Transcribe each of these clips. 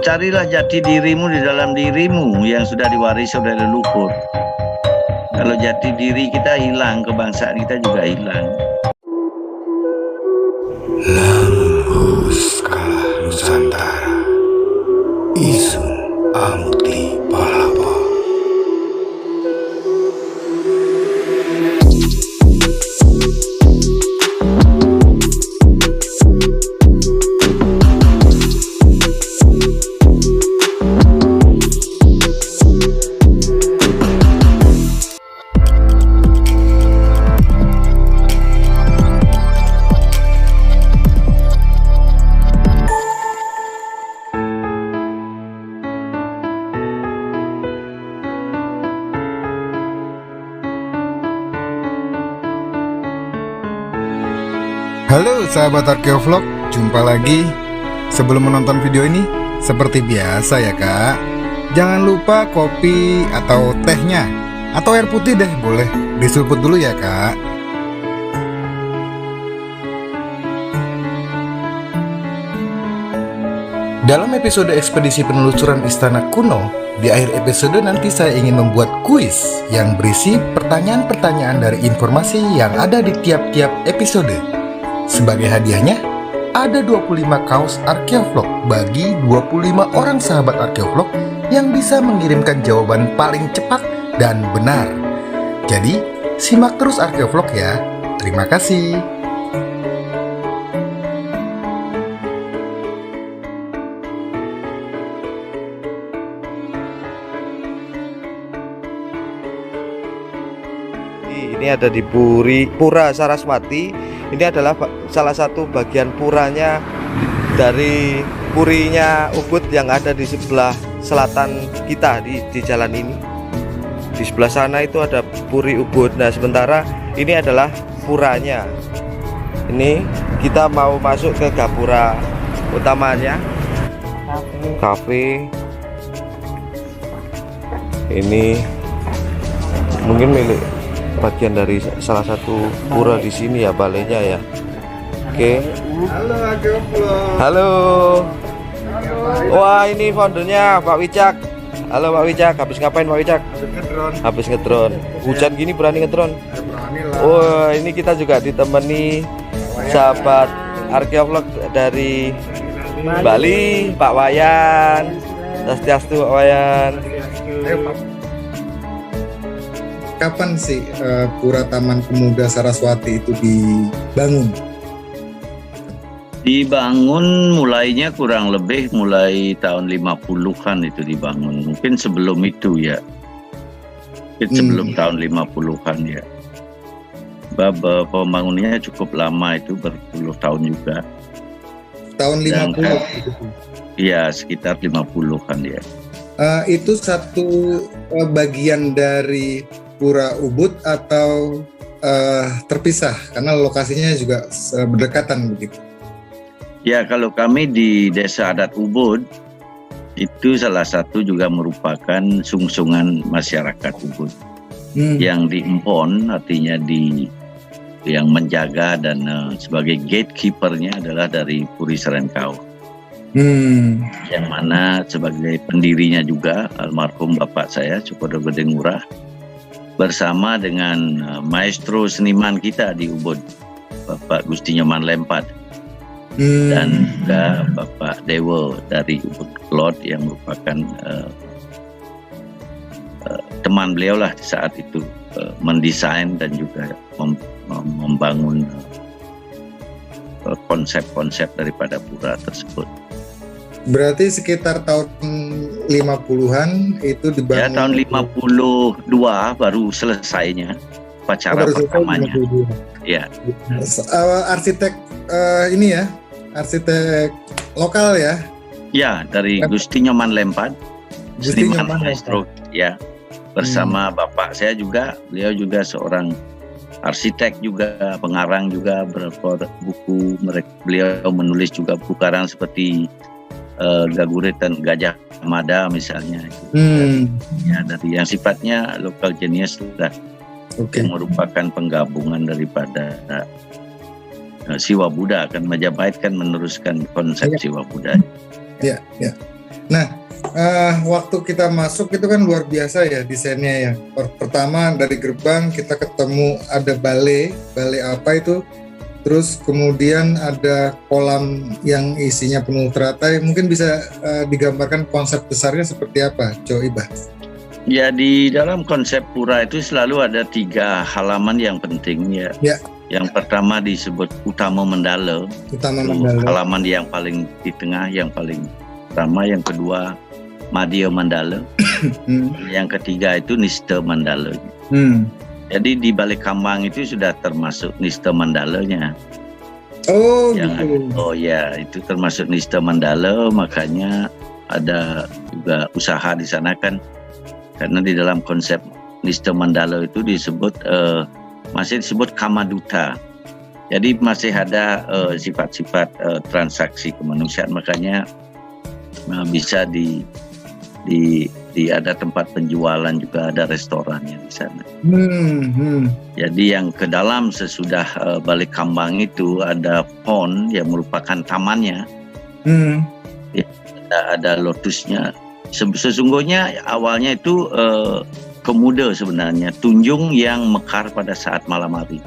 carilah jati dirimu di dalam dirimu yang sudah diwarisi oleh leluhur. Kalau jati diri kita hilang, kebangsaan kita juga hilang. Lamun kalah Nusantara, isun amukti palapa. Halo sahabat Arkeovlog, jumpa lagi. Sebelum menonton video ini, seperti biasa ya kak, jangan lupa kopi atau tehnya, atau air putih deh boleh, diseruput dulu ya kak. Dalam episode ekspedisi penelusuran istana kuno, di akhir episode nanti saya ingin membuat kuis yang berisi pertanyaan-pertanyaan dari informasi yang ada di tiap-tiap episode. Sebagai hadiahnya, ada 25 kaos Arkeovlog bagi 25 orang sahabat Arkeovlog yang bisa mengirimkan jawaban paling cepat dan benar. Jadi, simak terus Arkeovlog ya. Terima kasih. Ini ada di Pura Saraswati. Ini adalah salah satu bagian puranya dari purinya Ubud yang ada di sebelah selatan kita di jalan ini. Di sebelah sana itu ada puri Ubud. Nah, sementara ini adalah puranya. Ini kita mau masuk ke gapura utamanya. Cafe. Ini mungkin milik bagian dari salah satu pura di sini ya, balainya ya. Oke. Halo Arkeovlog. Halo. Wah, ini foundernya Pak Wicak. Halo Pak Wicak, habis ngapain Pak Wicak? Habis ngedrone. Hujan gini berani ngedrone? Wah, ini kita juga ditemani sahabat Arkeovlog dari Bali, Pak Wayan. Swastiastu Pak Wayan. Kapan sih Pura Taman Pemuda Saraswati itu dibangun? Dibangun mulainya kurang lebih mulai tahun 50-an itu dibangun. Mungkin sebelum itu ya. Mungkin sebelum tahun 50-an ya. Pembangunannya cukup lama, itu berpuluh tahun juga. Tahun 50? Iya, sekitar 50-an ya. Itu satu bagian dari Pura Ubud atau terpisah? Karena lokasinya juga berdekatan begitu. Ya, kalau kami di Desa Adat Ubud, itu salah satu juga merupakan sungsungan masyarakat Ubud. Yang diimpon, artinya yang menjaga dan sebagai gatekeepernya adalah dari Puri Serenkau. Yang mana sebagai pendirinya juga almarhum bapak saya, Cokodo Gede Ngurah, bersama dengan maestro seniman kita di Ubud, Bapak Gusti Nyoman Lempat, dan juga Bapak Dewo dari Ubud Klot yang merupakan teman beliau lah di saat itu, mendesain dan juga membangun konsep-konsep daripada pura tersebut. Berarti sekitar tahun 50-an itu dibangun. Ya, tahun 52 baru selesainya upacara pertamanya. Ya. Arsitek ini ya, arsitek lokal ya. Ya, dari Gusti Nyoman Lempat, seniman maestro ya. Bersama bapak saya juga, beliau juga seorang arsitek juga, pengarang juga, beberapa buku beliau menulis juga buku karang seperti Gagurit dan Gajah Mada misalnya. Ya, dari yang sifatnya local genius sudah, yang merupakan penggabungan daripada Siwa Buddha. Kan Majapahit kan meneruskan konsep Siwa Buddha. Ya, ya. Nah, waktu kita masuk itu kan luar biasa ya desainnya ya. Pertama dari gerbang kita ketemu ada balai apa itu, terus kemudian ada kolam yang isinya penuh teratai. Mungkin bisa digambarkan konsep besarnya seperti apa, Iba? Ya, di dalam konsep pura itu selalu ada 3 halaman yang penting ya. Yang pertama disebut Utama Mandala. Halaman yang paling di tengah, yang paling pertama. Yang kedua Madhya Mandala. Yang ketiga itu Nistha Mandala. Jadi di balik kambang itu sudah termasuk Nistha Mandalanya. Itu termasuk Nistha Mandala, makanya ada juga usaha di sana kan. Karena di dalam konsep Nistha Mandala itu disebut masih disebut Kamaduta. Jadi masih ada sifat-sifat transaksi kemanusiaan, makanya bisa di ada tempat penjualan, juga ada restorannya di sana. Jadi yang ke dalam sesudah balik kambang itu ada pond yang merupakan tamannya. Ada lotusnya. Sesungguhnya awalnya itu kemuda sebenarnya, tunjung yang mekar pada saat malam hari.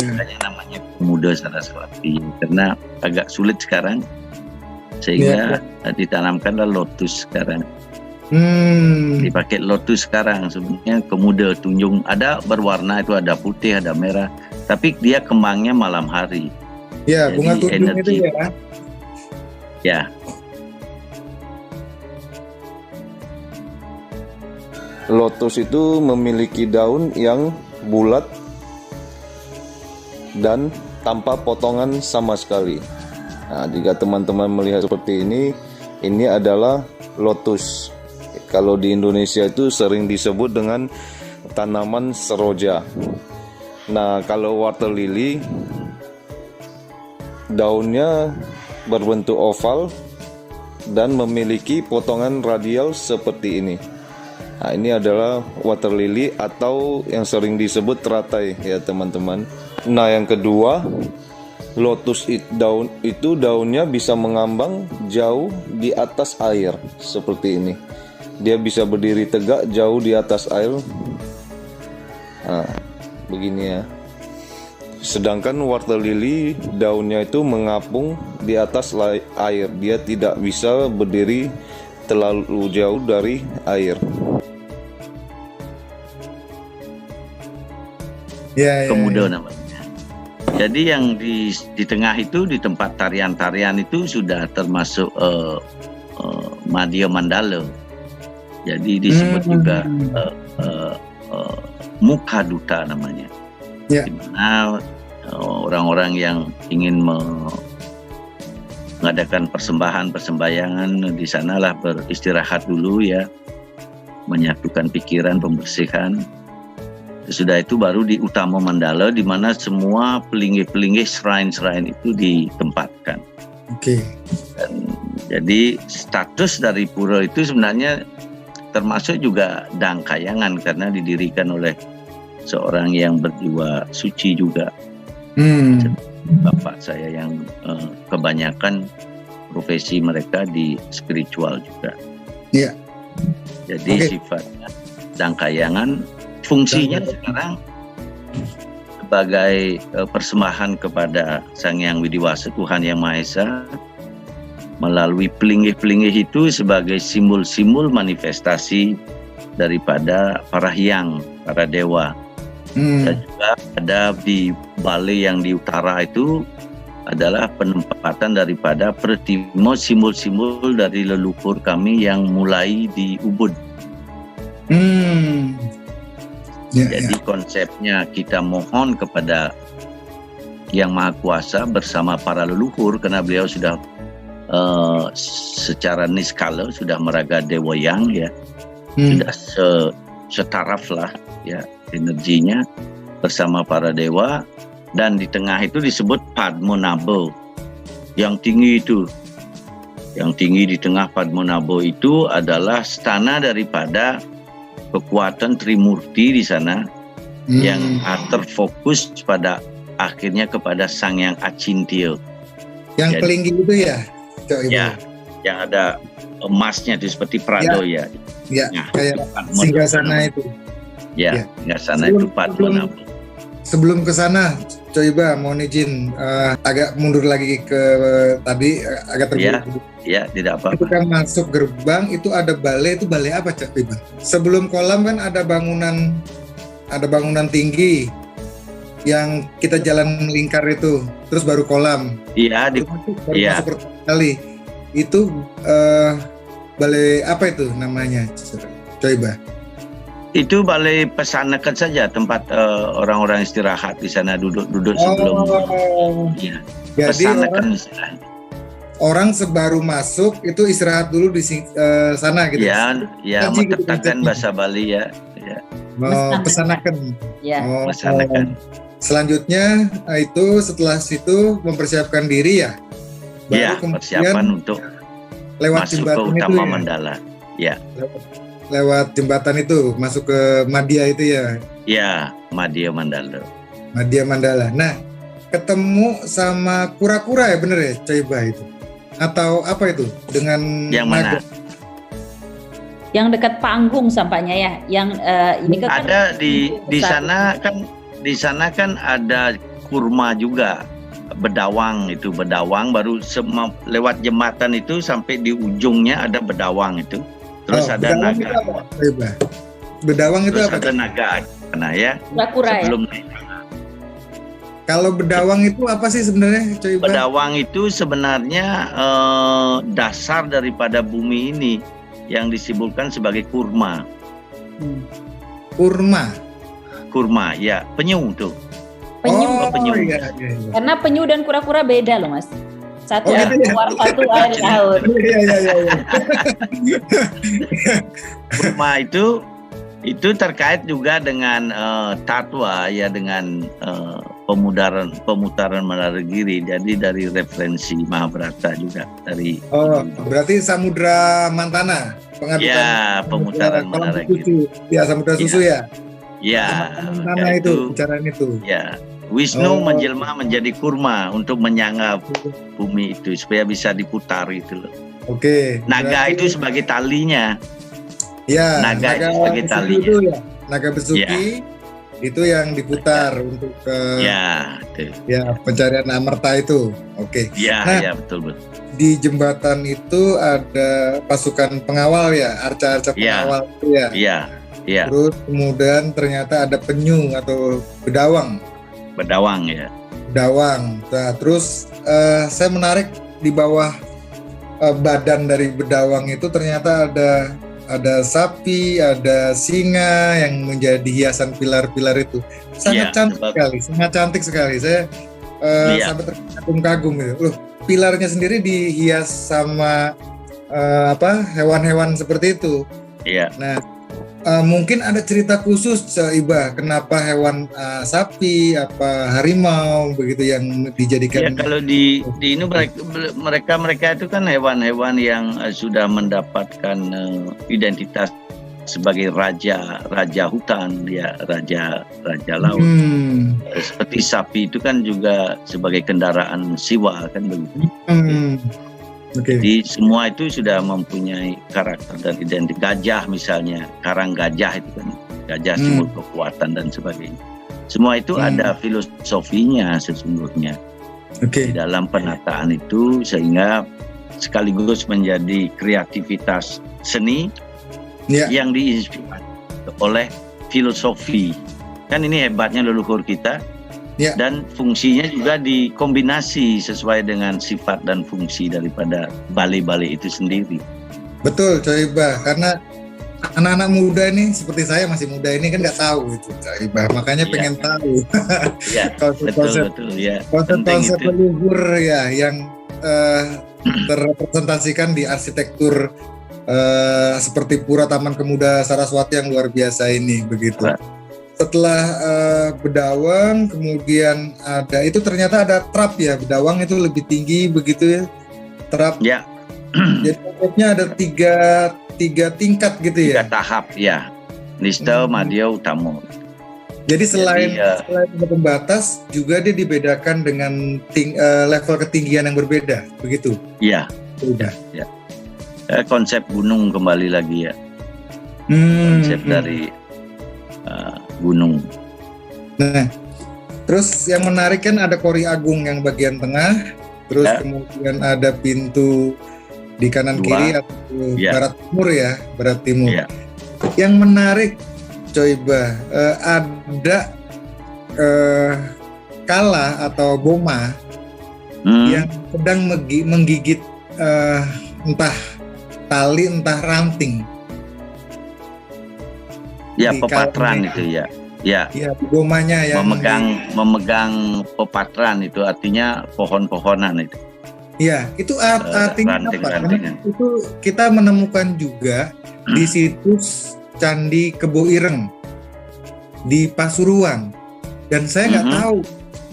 Makanya namanya Pemuda Saraswati, karena agak sulit sekarang sehingga ditanamkanlah lotus sekarang. Dipakai lotus sekarang. Sebenarnya kemuda tunjung ada berwarna, itu ada putih, ada merah, tapi dia kembangnya malam hari. Ya, bunga tunjung itu ya. Ya. Lotus itu memiliki daun yang bulat dan tanpa potongan sama sekali. Nah, jika teman-teman melihat seperti ini adalah lotus. Kalau di Indonesia itu sering disebut dengan tanaman seroja. Nah, kalau water lily daunnya berbentuk oval dan memiliki potongan radial seperti ini. Nah, ini adalah water lily atau yang sering disebut teratai ya teman-teman. Nah, yang kedua, lotus daunnya bisa mengambang jauh di atas air seperti ini. Dia bisa berdiri tegak jauh di atas air. Nah, begini ya. Sedangkan water lily daunnya itu mengapung di atas air. Dia tidak bisa berdiri terlalu jauh dari air. Kemuda namanya. Jadi yang di tengah itu, di tempat tarian-tarian itu sudah termasuk Madhya Mandala. Jadi disebut juga Muka Duta namanya. Di mana orang-orang yang ingin mengadakan persembayangan di sanalah beristirahat dulu ya, menyatukan pikiran, pembersihan. Sudah itu baru di Utama Mandala, di mana semua pelinggih-pelinggih shrine-shrine itu ditempatkan. Jadi status dari pura itu sebenarnya termasuk juga Dangkayangan, karena didirikan oleh seorang yang berjiwa suci juga. Bapak saya yang kebanyakan profesi mereka di spiritual juga. Jadi sifatnya Dangkayangan. Fungsinya sekarang sebagai persembahan kepada Sang Hyang Widiwasa, Tuhan Yang Maha Esa, melalui pelinggih-pelinggih itu sebagai simbol-simbol manifestasi daripada para hyang, para dewa. Dan juga ada di balai yang di utara itu adalah penempatan daripada pertimo, simbol-simbol dari leluhur kami yang mulai di Ubud. Jadi konsepnya kita mohon kepada Yang Maha Kuasa bersama para leluhur, karena beliau sudah secara niskala sudah meraga Dewa Yang ya, sudah setaraf lah ya energinya bersama para dewa. Dan di tengah itu disebut Padmanabha, yang tinggi itu. Yang tinggi di tengah Padmanabha itu adalah stana daripada kekuatan Trimurti di sana, yang terfokus pada akhirnya kepada Sang Yang Acintya. Yang pelinggi itu ya? Cok Ibu? Ya, yang ada emasnya itu seperti Prado ya. Ya, Nah, kayak itu Pak Mon. Singgasana itu. Ya, Ya. Singgasana itu Pak Mon. Sebelum ke sana, coba mohon izin agak mundur lagi ke tadi agak terburu-buru. Ya, tidak Itu apa-apa. kan masuk gerbang itu ada balai, itu balai apa Cak Iba? Sebelum kolam kan ada bangunan tinggi yang kita jalan lingkar itu, terus baru kolam. Iya, Baru iya. masuk pertama kali. Itu balai apa itu namanya? Coba. Itu balai pesanakan saja, tempat orang-orang istirahat di sana duduk-duduk sebelum. Ya, Jadi pesanakan istilahnya. orang sebaru masuk itu istirahat dulu di sana gitu. Ya, Kaji gitu metetapkan konsepnya. bahasa Bali ya. Pesanakan. Ya. Pesanakan. Selanjutnya itu setelah situ mempersiapkan diri ya. Ya, kemudian persiapan untuk lewat masuk ke jembatan itu Utama ya. Mandala. Ya, Lewat jembatan itu masuk ke Madya itu ya. ya, Madya Mandala. Madya Mandala. Nah, ketemu sama kura-kura ya bener ya, coba itu. Atau apa itu? Dengan Yang mana? naga. Yang dekat panggung sampainya ya. Yang ini kan Ada di besar. sana kan ada kurma juga. Bedawang baru lewat jembatan itu sampai di ujungnya ada bedawang itu. Terus ada bedawang naga. itu apa, coba? Bedawang itu Terus apa? ada naga. Nah ya, Kura-kura ya. sebelum Kalau bedawang itu apa sih sebenarnya, coba? bedawang itu sebenarnya dasar daripada bumi ini yang disebutkan sebagai kurma. Kurma, ya, penyu tuh. Penyu. penyu. Iya. Karena penyu dan kura-kura beda loh Mas. Satu Oh, air gitu ya? luar, satu air laut. Iya. Kurma itu terkait juga dengan tatwa ya, dengan pemutaran Mandaragiri. Jadi dari referensi Mahabharata juga dari. Oh, berarti Samudra Mantana pengadukan. Ya, pemutaran kolam Mandaragiri. susu. Ya, Samudra Susu ya. Ya, Mantana itu bicaraan itu. Ya, Wisnu menjelma menjadi kurma untuk menyanggap bumi itu supaya bisa diputar itu loh. Oke. Naga berarti- itu sebagai talinya. Ya, naga itu sebagai besuki talinya. itu ya. Naga besuki itu yang diputar untuk ke Ya, itu. pencarian amerta itu. Oke. Ya, Nah, ya betul. di jembatan itu ada pasukan pengawal ya, arca-arca Ya. pengawal itu ya. Iya, Terus kemudian ternyata ada penyu atau bedawang. bedawang ya. Nah, terus saya menarik di bawah badan dari bedawang itu ternyata ada sapi, ada singa yang menjadi hiasan pilar-pilar itu. Sangat Iya, cantik sekali. Saya Iya. sampai terkagum-kagum gitu. Loh, pilarnya sendiri dihias sama hewan-hewan seperti itu. Iya. Nah, mungkin ada cerita khusus Iba, kenapa hewan sapi, harimau begitu yang dijadikan? Ya, kalau di ini mereka itu kan hewan-hewan yang sudah mendapatkan identitas sebagai raja hutan, ya, raja laut. Seperti sapi itu kan juga sebagai kendaraan siwa kan begitu. Okay. Jadi semua itu sudah mempunyai karakter dan identitas. Gajah misalnya, karang gajah itu kan, gajah simbol kekuatan dan sebagainya. Semua itu ada filosofinya sesungguhnya di dalam penataan itu, sehingga sekaligus menjadi kreativitas seni yang diinspirasi oleh filosofi. Kan ini hebatnya leluhur kita. Dan fungsinya juga dikombinasi sesuai dengan sifat dan fungsi daripada balai-balai itu sendiri. Betul, coba karena anak-anak muda ini seperti saya masih muda ini kan nggak tahu itu, coba makanya pengen tahu. Ya, betul ya. Konsep leluhur ya yang terrepresentasikan di arsitektur seperti Pura Taman Kemuda Saraswati yang luar biasa ini begitu. Setelah bedawang, kemudian ada itu ternyata ada trap ya, bedawang itu lebih tinggi begitu ya, trap. Ya. Jadi trapnya ada tiga tingkat gitu ya. 3 tahap ya, Nista, Madya, Utama. Jadi selain ada pembatas, juga dia dibedakan dengan level ketinggian yang berbeda, begitu. Iya, Ya. Konsep gunung kembali lagi ya. Konsep dari gunung. Nah, terus yang menarik kan ada Kori Agung yang bagian tengah, terus kemudian ada pintu di kanan kiri atau barat timur ya, barat timur. Ya. Yang menarik, coba ada kala atau boma yang sedang menggigit entah tali entah ranting. Ya, pepatran itu ya. Ya, bomanya yang memegang pepatran itu artinya pohon-pohonan itu. Ya, itu artinya apa? Karena itu kita menemukan juga di situs Candi Kebo Ireng di Pasuruan, dan saya nggak tahu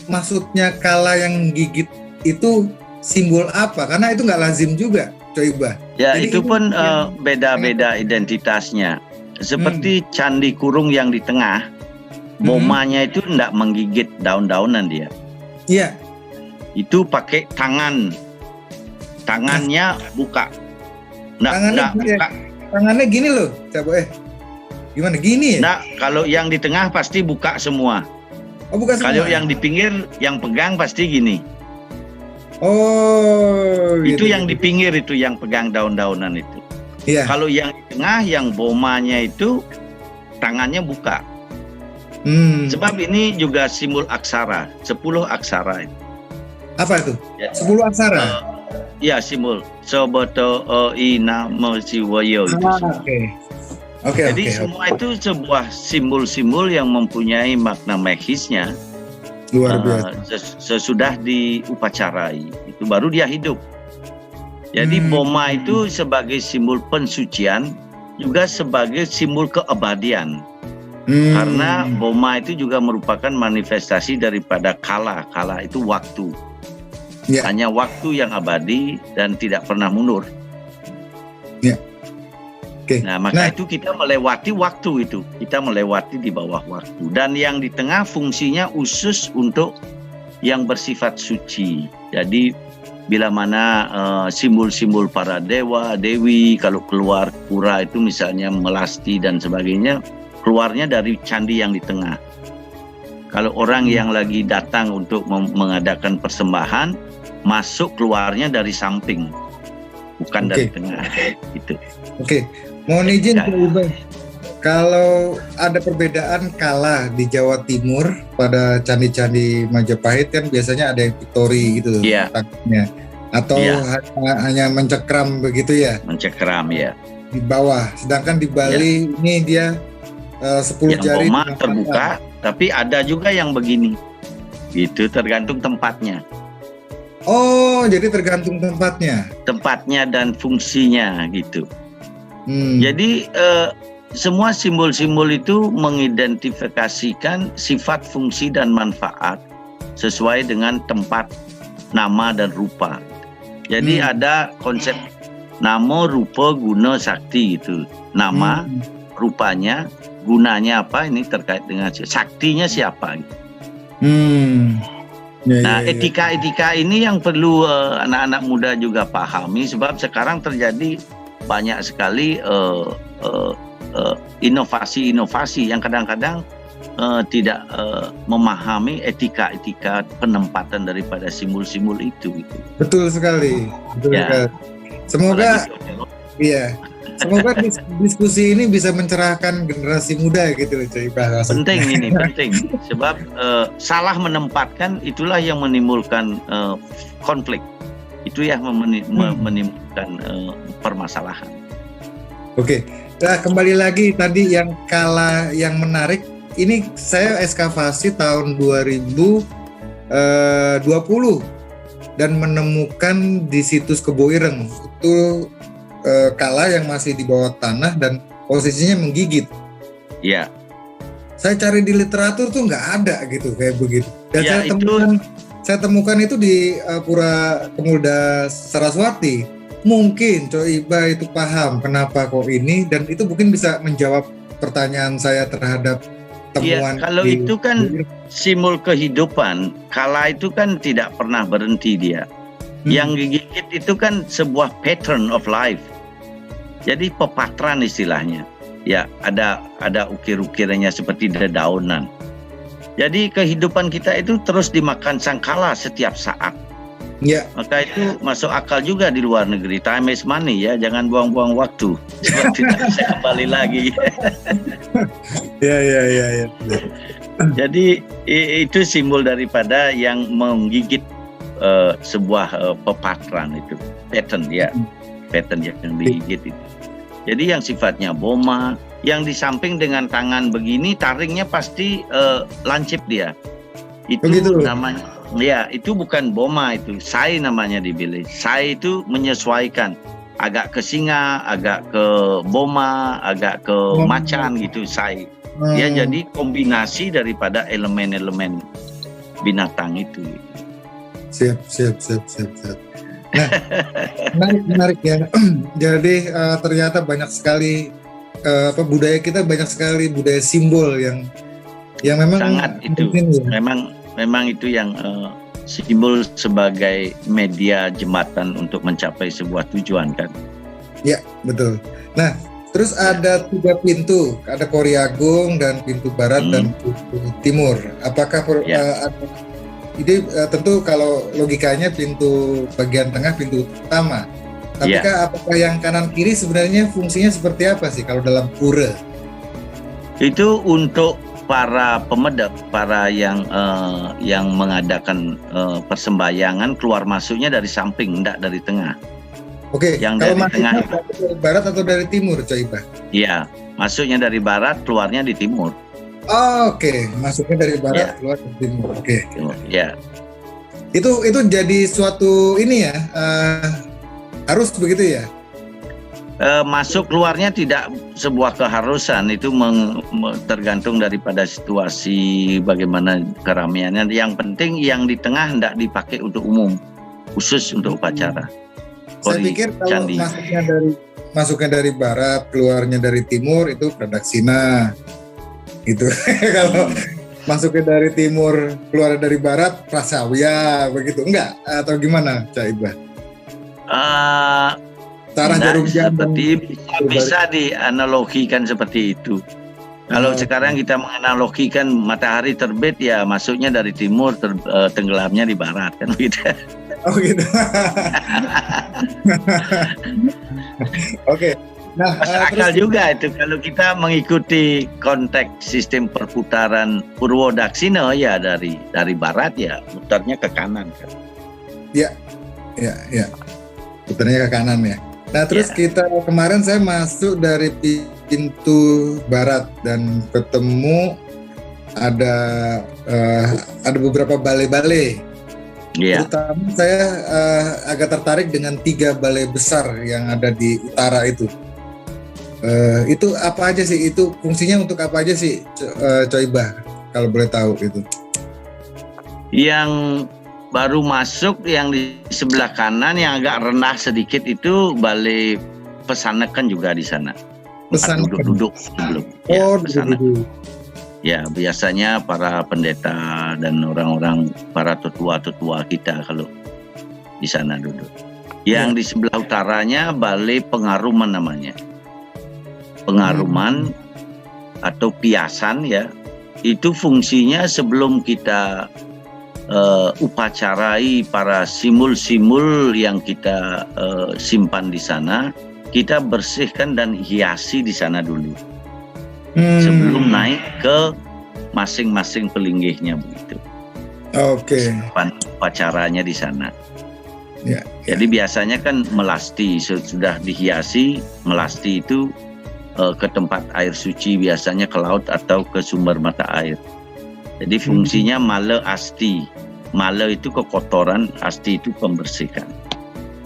maksudnya kala yang gigit itu simbol apa, karena itu nggak lazim juga, coba. Ya, jadi itu pun beda-beda identitasnya. Seperti Candi Kurung yang di tengah, bomanya itu tidak menggigit daun-daunan dia. Iya. Itu pakai tangannya buka. Nggak buka. Tangannya gini loh, coba gimana gini ya? Nah, kalau yang di tengah pasti buka semua. Oh, buka semua. Kalau yang di pinggir, yang pegang pasti gini. Oh, itu gitu, yang di pinggir itu yang pegang daun-daunan itu. Iya. Kalau yang di tengah, yang bomanya itu tangannya buka. Sebab ini juga simbol aksara, 10 aksara. Apa itu? Ya. 10 aksara? Ya, simbol. Soboto ina mosiwoyo itu. Jadi semua itu sebuah simbol-simbol yang mempunyai makna magisnya. Luar biasa. Sesudah diupacarai, itu baru dia hidup. Jadi boma itu sebagai simbol pensucian, juga sebagai simbol keabadian. Karena boma itu juga merupakan manifestasi daripada kala. Kala itu waktu. Yeah. Hanya waktu yang abadi dan tidak pernah mundur. Yeah. Okay. Nah, maka itu kita melewati waktu itu. Kita melewati di bawah waktu. Dan yang di tengah fungsinya khusus untuk yang bersifat suci. Jadi bila mana simbol-simbol para dewa, dewi, kalau keluar pura itu misalnya melasti dan sebagainya, keluarnya dari candi yang di tengah. Kalau orang yang lagi datang untuk mengadakan persembahan, masuk keluarnya dari samping, bukan dari tengah. Gitu. Oke, mohon izin Pak Ubay. Kalau ada perbedaan kala di Jawa Timur pada candi-candi Majapahit kan biasanya ada yang Victory gitu, atau hanya mencekram begitu ya? Mencekram ya. Di bawah, sedangkan di Bali ini dia 10 jari boma terbuka, tapi ada juga yang begini. Itu tergantung tempatnya. Oh, jadi tergantung tempatnya. Tempatnya dan fungsinya gitu. Jadi semua simbol-simbol itu mengidentifikasikan sifat, fungsi dan manfaat sesuai dengan tempat, nama dan rupa. Jadi ada konsep namo, rupa, guna, sakti itu. Nama, rupanya, gunanya apa, ini terkait dengan saktinya siapa. Nah, etika-etika ini yang perlu anak-anak muda juga pahami, sebab sekarang terjadi banyak sekali inovasi-inovasi yang kadang-kadang tidak memahami etika-etika penempatan daripada simbol-simbol itu. Gitu. Betul sekali. Sekali. Semoga semoga diskusi ini bisa mencerahkan generasi muda gitu, Coy. Penting ini, penting. Sebab salah menempatkan itulah yang menimbulkan konflik. Itu yang menimbulkan permasalahan. Oke. Nah, kembali lagi tadi yang kala yang menarik. Ini saya eskavasi tahun 2020 dan menemukan di situs Kebo Ireng itu kala yang masih di bawah tanah dan posisinya menggigit. Iya. Saya cari di literatur tuh nggak ada gitu kayak begitu. Dan saya temukan itu di Pura Pemuda Saraswati. Mungkin Coiba itu paham kenapa kok ini, dan itu mungkin bisa menjawab pertanyaan saya terhadap temuan. Ya, kalau itu kan simbol kehidupan. Kala itu kan tidak pernah berhenti dia. Yang bukit itu kan sebuah pattern of life. Jadi pepatran istilahnya. Ya, ada ukir-ukirannya seperti dedaunan. Jadi kehidupan kita itu terus dimakan sangkala setiap saat. Ya. Maka itu masuk akal juga di luar negeri. Time is money ya, jangan buang-buang waktu. Sebab tidak bisa kembali lagi. Ya. Jadi itu simbol daripada yang menggigit sebuah pepatran itu, pattern ya, pattern yang digigit itu. Jadi yang sifatnya boma, yang di samping dengan tangan begini, taringnya pasti lancip dia. Itu namanya, ya itu bukan boma, itu sai namanya dipilih. Sai itu menyesuaikan, agak ke singa, agak ke boma, agak ke macan gitu sai. Ya jadi kombinasi daripada elemen-elemen binatang itu. Siap. Nah, menarik ya. Jadi ternyata banyak sekali budaya kita, banyak sekali budaya simbol yang memang sangat itu. Ya. Memang itu yang simbol sebagai media jembatan untuk mencapai sebuah tujuan kan. Ya, betul. Nah, terus ada 3 pintu, ada Pori Agung dan pintu barat dan pintu timur. Apakah ada ini tentu kalau logikanya pintu bagian tengah pintu utama. Tapi apakah yang kanan kiri sebenarnya fungsinya seperti apa sih kalau dalam pura? Itu untuk para pemedap, para yang mengadakan persembahyangan keluar masuknya dari samping, enggak dari tengah. Oke, yang kalau dari tengah dari barat atau dari timur, Coibah? Iya, masuknya dari barat, keluarnya di timur. Oh, oke. Masuknya dari barat, keluar dari timur. Oke. Ya. Itu jadi suatu ini ya, harus begitu ya? Masuk keluarnya tidak sebuah keharusan, itu tergantung daripada situasi bagaimana keramaiannya. Yang penting yang di tengah hendak dipakai untuk umum, khusus untuk upacara. Saya pikir kalau masuknya dari barat, keluarnya dari timur itu pradaksina. Gitu. Kalau masuknya dari timur, keluar dari barat, prasawya, begitu. Enggak? Atau gimana, Cak Iqbal? Cara jarum jam seperti bisa dianalogikan seperti itu. Kalau sekarang kita menganalogikan matahari terbit, ya masuknya dari timur, tenggelamnya di barat, kan gitu. Oh gitu. Oke. Nah, masuk akal juga itu kalau kita mengikuti konteks sistem perputaran Purwodaksina ya dari barat ya putarnya ke kanan kan. Ya. Putarnya ke kanan ya. Nah, terus kita kemarin saya masuk dari pintu barat dan ketemu ada beberapa balai-balai. Terutama saya agak tertarik dengan 3 balai besar yang ada di utara itu. Itu apa aja sih? Itu fungsinya untuk apa aja sih, Coibah? Kalau boleh tahu itu. Yang baru masuk yang di sebelah kanan yang agak rendah sedikit itu balai pesanekan juga di sana. Duduk sebelum. Duduk. Ya, biasanya para pendeta dan orang-orang para tetua-tetua kita kalau di sana duduk. Yang di sebelah utaranya balai pengaruman namanya. Pengaruman atau piasan ya, itu fungsinya sebelum kita upacarai para simul-simul yang kita simpan di sana, kita bersihkan dan hiasi di sana dulu sebelum naik ke masing-masing pelinggihnya begitu. Oke. Upacaranya di sana. Jadi biasanya kan melasti, sudah dihiasi, melasti itu ke tempat air suci, biasanya ke laut atau ke sumber mata air. Jadi fungsinya male asti. Male itu kekotoran, asti itu pembersihan.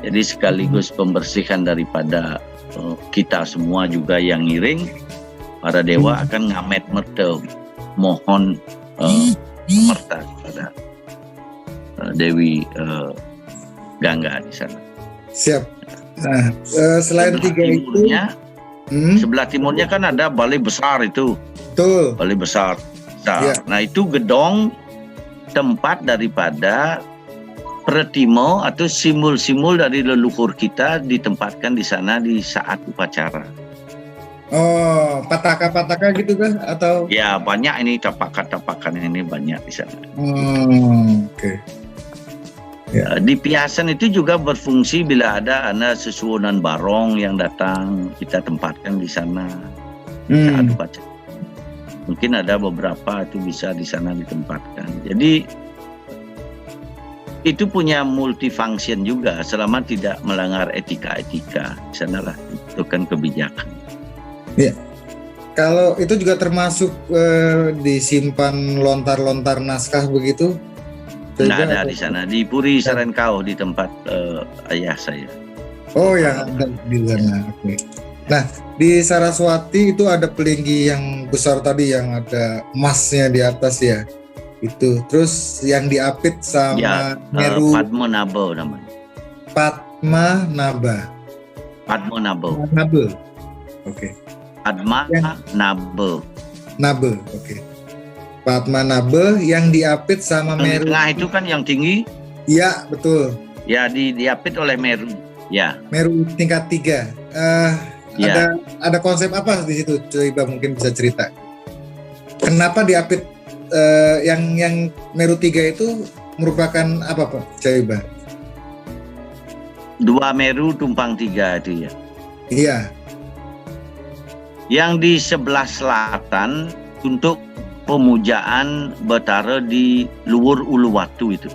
Jadi sekaligus pembersihan daripada kita semua juga yang ngiring. Para dewa akan ngamet merta, mohon merta kepada Dewi Gangga di sana. Siap. Nah, selain 3 itu, sebelah timurnya kan ada balai besar itu. Betul. Balai besar. Nah, itu gedong tempat daripada Pretimo atau simbol-simbol dari leluhur kita ditempatkan di sana di saat upacara. Oh, pataka-pataka gitu kah? Atau? Ya banyak ini tapakan-tapakan ini banyak di sana. Oke. Di piasan itu juga berfungsi bila ada sesuunan barong yang datang, kita tempatkan di sana saat upacara. Mungkin ada beberapa itu bisa di sana ditempatkan. Jadi itu punya multifunction juga selama tidak melanggar etika-etika. Di sanalah itu kan kebijakan. Ya. Kalau itu juga termasuk disimpan lontar-lontar naskah begitu? Nggak ada di sana, di Puri Sarenkau, di tempat ayah saya. Oh, yang ada di sana. Oke. Nah, di Saraswati itu ada pelinggi yang besar tadi yang ada emasnya di atas ya. Itu. Terus yang diapit sama Ya, Meru Padmanabha namanya. Padmanabha. Padmanabha. Oke. Padmanabha. Nabe. Oke. Padmanabha yang diapit sama Yang di Meru. tengah itu kan yang tinggi, Iya, betul. ya diapit oleh Meru. Ya, Meru tingkat 3. ya. Ada konsep apa di situ? Coba mungkin bisa cerita. Kenapa diapit yang Meru 3 itu merupakan apa, Pak? Coba. 2 Meru tumpang 3 itu ya. Iya. Yang di sebelah selatan untuk pemujaan Betara di Luhur Uluwatu itu.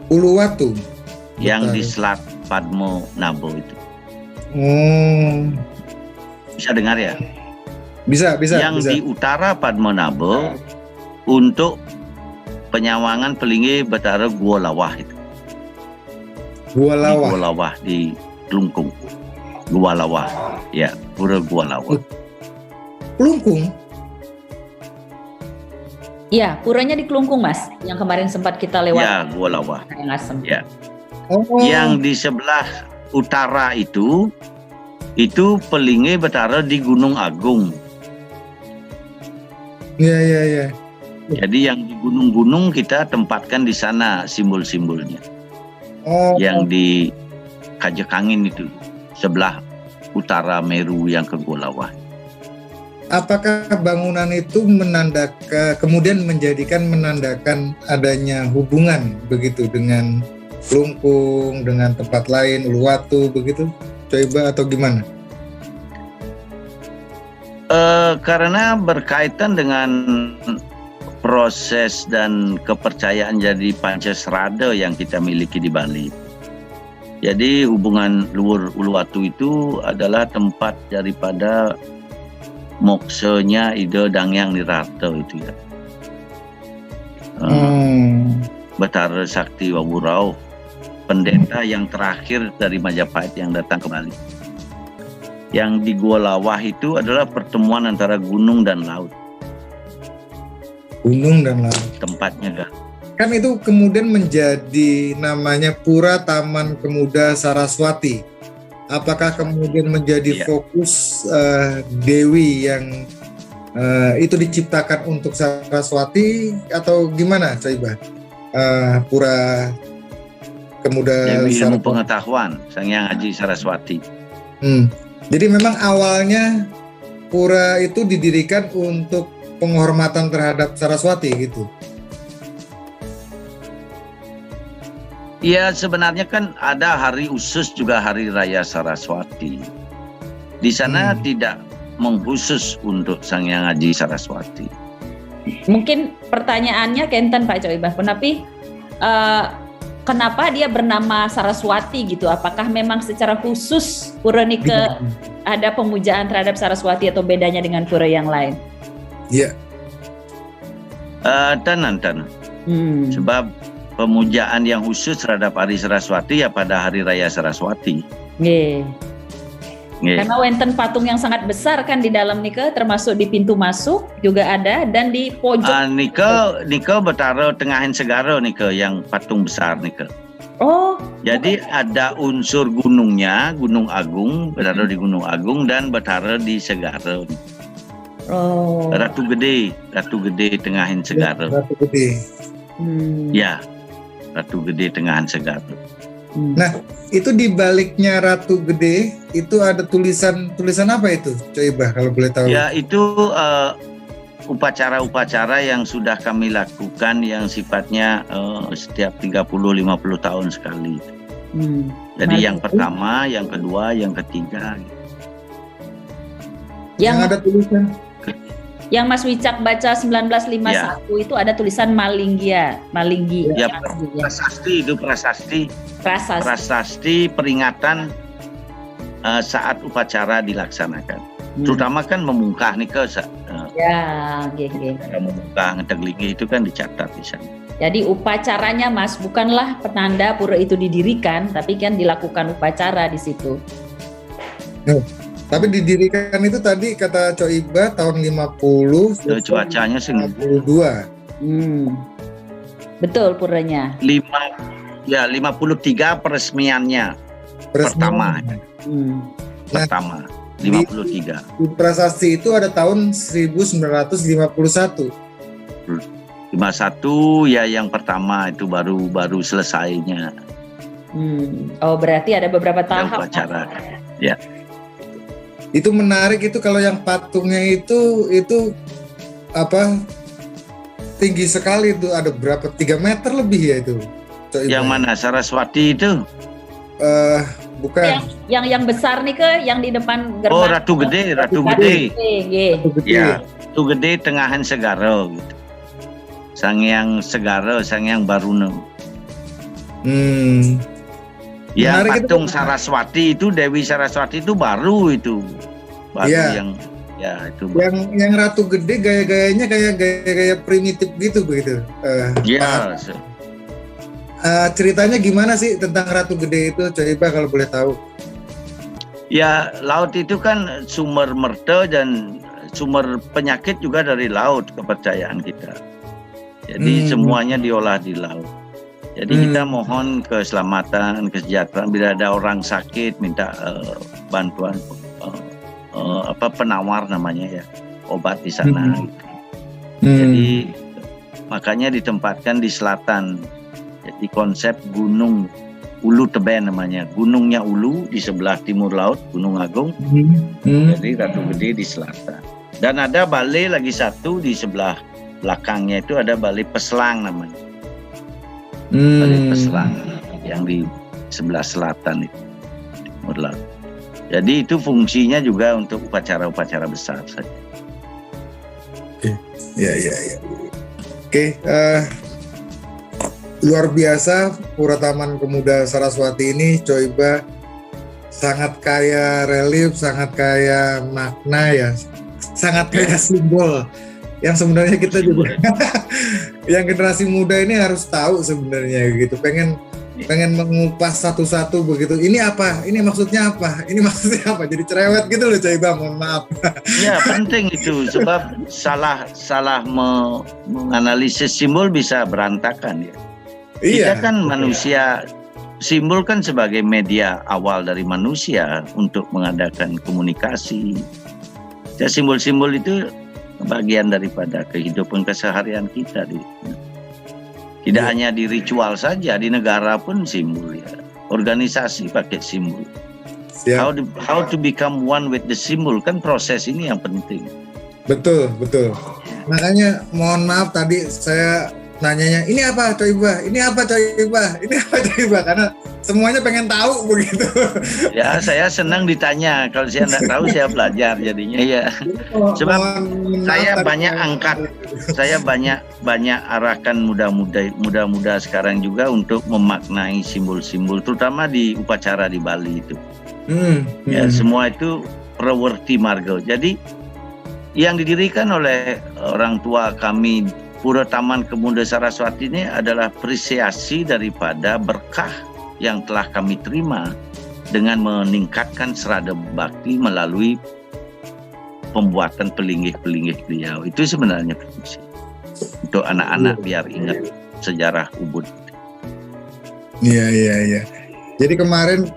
Uluwatu. Yang Betara. di selat Padmanabha itu. Bisa dengar ya? Bisa. Yang di utara Padmanabha untuk penyawangan pelinggi Betara Gua Lawah itu. Gua Di Lawah. Gua Lawah di Klungkung. Gua Lawah. Ya, Pura Gua Lawah. Klungkung. Iya, puranya di Klungkung, Mas. Yang kemarin sempat kita lewat. Ya, Gua Lawah. Yang asem. Ya. Oh. Yang di sebelah utara itu pelinggi Betara di Gunung Agung. Iya. Jadi yang di gunung-gunung kita tempatkan di sana simbol-simbolnya. Oh. Yang di Kajakangin itu sebelah utara Meru yang ke Gua Lawah. Apakah bangunan itu kemudian menandakan adanya hubungan begitu dengan Klungkung, dengan tempat lain, Uluwatu begitu? Coba atau gimana? Karena berkaitan dengan proses dan kepercayaan jadi Pancasrada yang kita miliki di Bali. Jadi hubungan Luhur Uluwatu itu adalah tempat daripada moksanya Ida Dangyang Nirata itu ya. Betara Sakti Wawurau, pendeta yang terakhir dari Majapahit yang datang ke Bali. Yang di Gua Lawah itu adalah pertemuan antara gunung dan laut. Gunung dan laut. Tempatnya gak? Kan itu kemudian menjadi namanya Pura Taman Pemuda Saraswati. Apakah kemudian menjadi fokus Dewi yang itu diciptakan untuk Saraswati atau gimana, Coba? Pura Pemuda Dewi Ilmu Saraswati. Pengetahuan, Sang Hyang Haji Saraswati. Jadi memang awalnya pura itu didirikan untuk penghormatan terhadap Saraswati gitu. Ya sebenarnya kan ada hari khusus juga Hari Raya Saraswati. Di sana tidak mengkhusus untuk Sang Hyang Haji Saraswati. Mungkin pertanyaannya Kenten Pak Coibah, kenapa dia bernama Saraswati gitu? Apakah memang secara khusus pura Nike ada pemujaan terhadap Saraswati atau bedanya dengan pura yang lain? Iya. Tenan. Sebab pemujaan yang khusus terhadap Hari Saraswati ya pada Hari Raya Saraswati. Nggih. Karena wenten patung yang sangat besar kan di dalam Nike, termasuk di pintu masuk juga ada dan di pojok. Nike Betara Tengahin Segara Nike yang patung besar Nike. Oh. Jadi ada unsur gunungnya, Gunung Agung, Betara di Gunung Agung dan Betara di Segara. Oh. Ratu Gede Tengahin Segara. Ratu Gede. Ya. Ratu Gede Tengahan Segara. Nah, itu di baliknya Ratu Gede itu ada tulisan apa itu, coba kalau boleh tahu? Ya, itu upacara-upacara yang sudah kami lakukan yang sifatnya setiap 30-50 tahun sekali. Jadi yang pertama, yang kedua, yang ketiga. Yang ada tulisan. Yang Mas Wicak baca 1951 itu ada tulisan Malinggi. Ya, prasasti itu prasasti peringatan saat upacara dilaksanakan. Terutama kan memungkah nih memungkah ngeteglingi itu kan dicatat di sana. Jadi upacaranya Mas bukanlah penanda pura itu didirikan, tapi kan dilakukan upacara di situ. Tapi didirikan itu tadi kata Coiba tahun 50. Cuacanya 52. Betul puranya. 53 peresmiannya. Pertama. Pertama 53. Di prasasti itu ada tahun 1951. 51 ya yang pertama itu baru selesainya. Oh berarti ada beberapa tahap. Upacara. Ya. Itu menarik itu kalau yang patungnya itu apa tinggi sekali itu, ada berapa 3 meter lebih ya itu. Yang mana Saraswati itu? Bukan. Yang besar nih yang di depan gerbang. Oh Ratu Gede. Ya, Ratu Gede Tengahan Segara gitu. Sangyang Segara, Sangyang Baruno. Ya patung Saraswati itu, Dewi Saraswati itu baru yang itu. Yang Ratu Gede gaya-gayanya kayak gaya primitif gitu begitu. Ceritanya gimana sih tentang Ratu Gede itu, coba kalau boleh tahu? Ya laut itu kan sumber merta dan sumber penyakit juga dari laut, kepercayaan kita. Jadi semuanya diolah di laut. Jadi kita mohon keselamatan, kesejahteraan. Bila ada orang sakit minta bantuan penawar namanya ya, obat di sana. Jadi makanya ditempatkan di selatan. Jadi konsep gunung Ulu Teben namanya. Gunungnya Ulu di sebelah timur laut, Gunung Agung. Jadi Ratu Gede di selatan. Dan ada balai lagi satu di sebelah belakangnya itu ada balai Peslang namanya. Balai Peslang yang di sebelah selatan itu, timur laut. Jadi itu fungsinya juga untuk upacara-upacara besar saja. Ya. Oke, luar biasa Pura Taman Pemuda Saraswati ini, coba sangat kaya relief, sangat kaya makna ya, sangat kaya simbol. Yang sebenarnya kita juga yang generasi muda ini harus tahu sebenarnya gitu, pengen mengupas satu-satu begitu. Ini apa? Ini maksudnya apa? Ini maksudnya apa? Jadi cerewet gitu loh, Coiba, mohon maaf. Ya penting itu, sebab salah menganalisis simbol bisa berantakan ya. Kita kan manusia, simbol kan sebagai media awal dari manusia untuk mengadakan komunikasi. Ya, simbol-simbol itu bagian daripada kehidupan keseharian kita. Tidak hanya di ritual saja, di negara pun simbol ya. Organisasi pakai simbol. How to become one with the symbol, kan proses ini yang penting. Betul. Makanya mohon maaf tadi saya nanyanya, ini apa Coiba? Ini apa Coiba? Ini apa Coiba? Karena semuanya pengen tahu begitu. Ya, saya senang ditanya. Kalau saya nggak tahu, saya belajar jadinya ya. Sebab saya banyak angkat, saya banyak arahkan muda-muda sekarang juga untuk memaknai simbol-simbol, terutama di upacara di Bali itu. Ya, semua itu prawerti marga. Jadi yang didirikan oleh orang tua kami, Pura Taman Pemuda Saraswati ini adalah apresiasi daripada berkah yang telah kami terima dengan meningkatkan serada bakti melalui pembuatan pelinggih-pelinggih beliau. Itu sebenarnya fungsi untuk anak-anak biar ingat sejarah Ubud. Iya. Jadi kemarin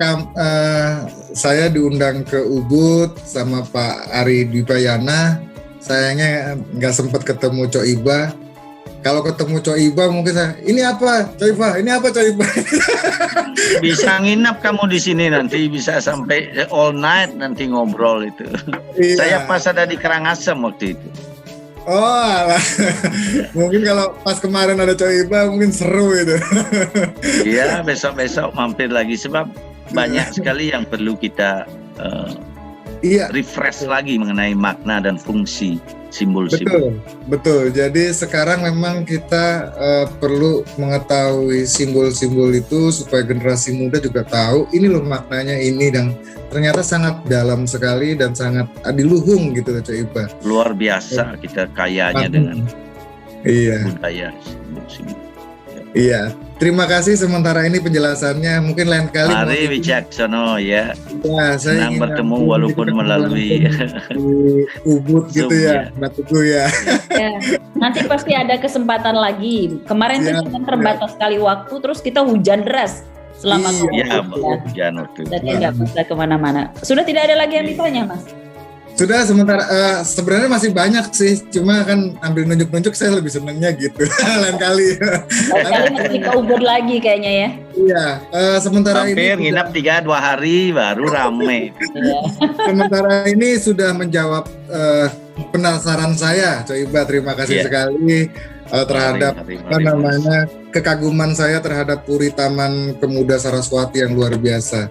saya diundang ke Ubud sama Pak Ari Dwipayana. Sayangnya nggak sempat ketemu Coiba kalau ketemu Coiba mungkin saya, ini apa Coiba? Bisa nginap kamu di sini nanti, bisa sampai all night nanti ngobrol itu. Iya. Saya pas ada di Karangasem waktu itu. Oh alah. Mungkin kalau pas kemarin ada Coiba mungkin seru itu. Iya, besok-besok mampir lagi sebab banyak sekali yang perlu kita Iya. refresh lagi mengenai makna dan fungsi simbol-simbol. Betul. Jadi sekarang memang kita perlu mengetahui simbol-simbol itu supaya generasi muda juga tahu ini loh maknanya ini, dan ternyata sangat dalam sekali dan sangat adiluhung gitu Coiba. Luar biasa kita kayanya dengan budaya simbol-simbol. Iya. Terima kasih sementara ini penjelasannya. Mungkin lain kali. Mari Wicaksono ya. Ya, saya senang bertemu walaupun melalui Ubud gitu Zoom, ya, Mbak Teguh ya. Ya, nanti pasti ada kesempatan lagi. Kemarin tuh cuma terbatas sekali waktu, terus kita hujan deras selama Iya, hujan waktu itu. jadi nggak bisa kemana-mana. Sudah tidak ada lagi yang ditanya, Mas? Sudah sementara, sebenarnya masih banyak sih, cuma kan ambil nunjuk-nunjuk saya lebih senangnya gitu. Lain kali. Lain kali nanti ke Ubud lagi kayaknya ya. Iya, sementara Hampir ini nginap 2 hari baru rame. sementara ini sudah menjawab penasaran saya, Coiba. Terima kasih sekali terhadap kekaguman saya terhadap Puri Taman Pemuda Saraswati yang luar biasa.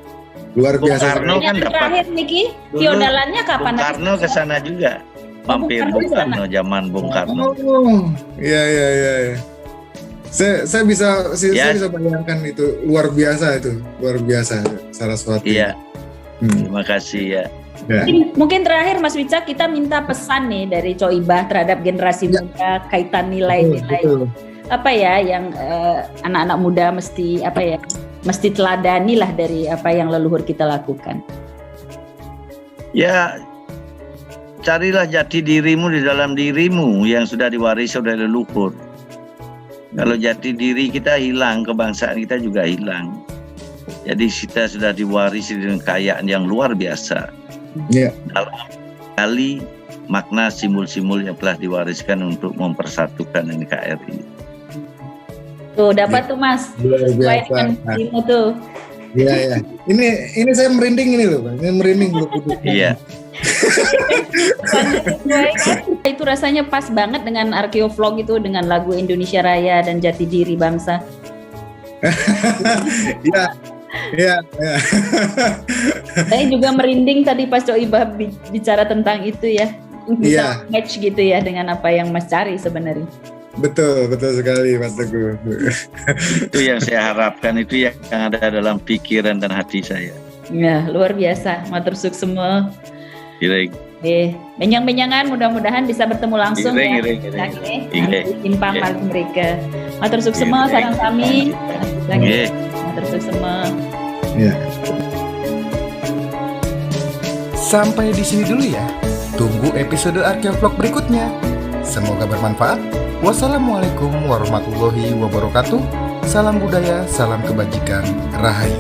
Luar biasa. Bung Karno kan dapat. Terakhir Niki, Tiodalannya kapan? Bung Karno ke sana juga. Mampir Bung Karno zaman Bung Karno. Iya. Saya bisa bayangkan itu luar biasa Saraswati. Iya. Terima kasih ya. Mungkin terakhir Mas Wicak, kita minta pesan nih dari Coiba terhadap generasi muda kaitan nilai-nilai apa ya yang anak-anak muda mesti teladani lah dari apa yang leluhur kita lakukan. Ya, carilah jati dirimu di dalam dirimu yang sudah diwarisi oleh leluhur. Kalau jati diri kita hilang, kebangsaan kita juga hilang. Jadi kita sudah diwarisi dengan kekayaan yang luar biasa. Dalam kali makna simbol-simbol yang telah diwariskan untuk mempersatukan NKRI. Tuh dapat tuh Mas. Luar biasa. Tuh. Iya. Ini saya merinding ini loh, Ini merinding loh. Iya. Itu rasanya pas banget dengan Arkeovlog itu, dengan lagu Indonesia Raya dan Jati Diri Bangsa. Iya. Saya juga merinding tadi pas Coiba bicara tentang itu ya. Bisa match gitu ya dengan apa yang Mas cari sebenarnya. Betul sekali Mas Teguh. Itu yang saya harapkan, itu yang ada dalam pikiran dan hati saya. Ya, luar biasa. Matur suwun semua. Benyang-benyangan mudah-mudahan bisa bertemu langsung ya. Simpang paling mereka. Matur suwun semua sareng kami. Matur suwun semua. Ya. Sampai di sini dulu ya. Tunggu episode Arkeovlog berikutnya. Semoga bermanfaat. Wassalamualaikum warahmatullahi wabarakatuh. Salam budaya, salam kebajikan, rahayu.